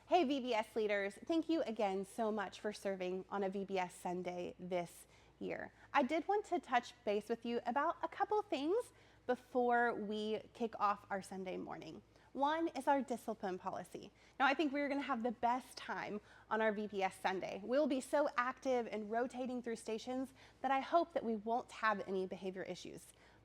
Hey VBS leaders, thank you again so much for serving on a VBS Sunday this year. I did want to touch base with you about a couple things before we kick off our Sunday morning. One is our discipline policy. Now I think we're going to have the best time on our VBS Sunday. We'll be so active and rotating through stations that I hope that we won't have any behavior issues.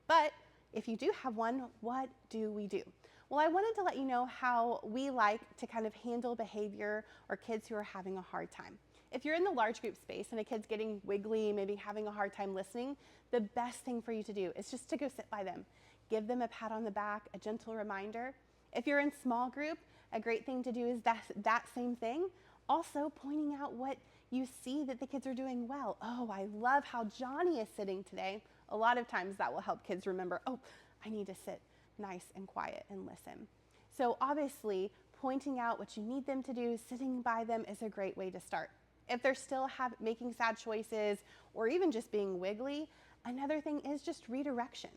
But if you do have one, what do we do? Well, I wanted to let you know how we like to kind of handle behavior or kids who are having a hard time. If you're in the large group space and a kid's getting wiggly, maybe having a hard time listening, the best thing for you to do is just to go sit by them. Give them a pat on the back, a gentle reminder. If you're in small group, a great thing to do is that same thing. Also pointing out what you see that the kids are doing well. Oh, I love how Johnny is sitting today. A lot of times that will help kids remember, oh, I need to sit nice and quiet and listen. So obviously, pointing out what you need them to do, sitting by them is a great way to start. If they're still making sad choices or even just being wiggly, another thing is just redirection.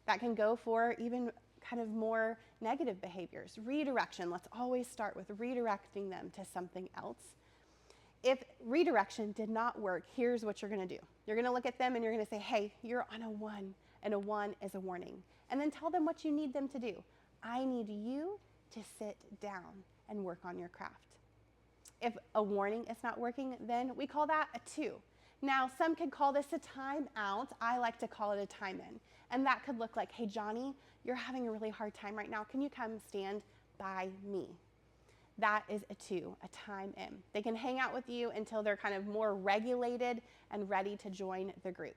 That can go for even kind of more negative behaviors. Redirection, let's always start with redirecting them to something else. If redirection did not work, here's what you're going to do. You're going to look at them and you're going to say, hey, you're on a 1, and a 1 is a warning. And then tell them what you need them to do. I need you to sit down and work on your craft. If a warning is not working, then we call that a 2. Now, some could call this a timeout. I like to call it a time in. And that could look like, hey, Johnny, you're having a really hard time right now. Can you come stand by me? That is a 2, a time in. They can hang out with you until they're kind of more regulated and ready to join the group.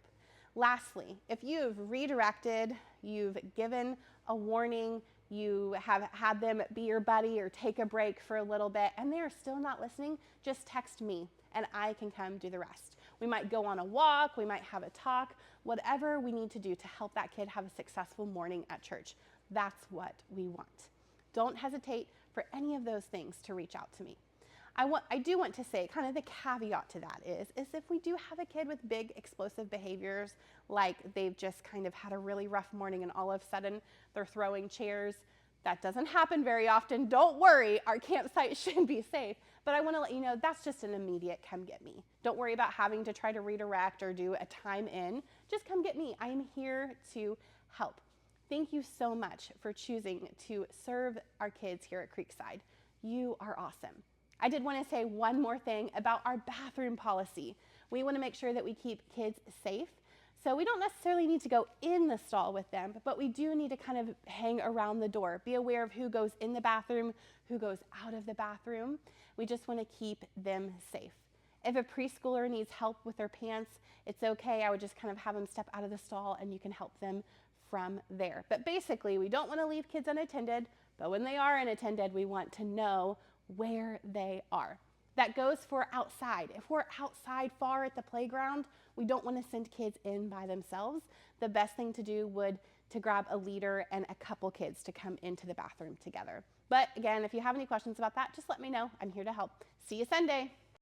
Lastly, if you've redirected, you've given a warning, you have had them be your buddy or take a break for a little bit, and they are still not listening, just text me and I can come do the rest. We might go on a walk, we might have a talk, whatever we need to do to help that kid have a successful morning at church. That's what we want. Don't hesitate for any of those things to reach out to me. I do want to say kind of the caveat to that is if we do have a kid with big explosive behaviors, like they've just kind of had a really rough morning and all of a sudden they're throwing chairs, that doesn't happen very often. Don't worry, our campsite should be safe. But I want to let you know that's just an immediate come get me. Don't worry about having to try to redirect or do a time in. Just come get me. I am here to help. Thank you so much for choosing to serve our kids here at Creekside. You are awesome. I did want to say one more thing about our bathroom policy. We want to make sure that we keep kids safe. So we don't necessarily need to go in the stall with them, but we do need to kind of hang around the door. Be aware of who goes in the bathroom, who goes out of the bathroom. We just want to keep them safe. If a preschooler needs help with their pants, it's okay. I would just kind of have them step out of the stall and you can help them from there. But basically, we don't want to leave kids unattended, but when they are unattended, we want to know where they are. That goes for outside. If we're outside far at the playground, we don't want to send kids in by themselves. The best thing to do would to grab a leader and a couple kids to come into the bathroom together. But again, if you have any questions about that, just let me know. I'm here to help. See you Sunday.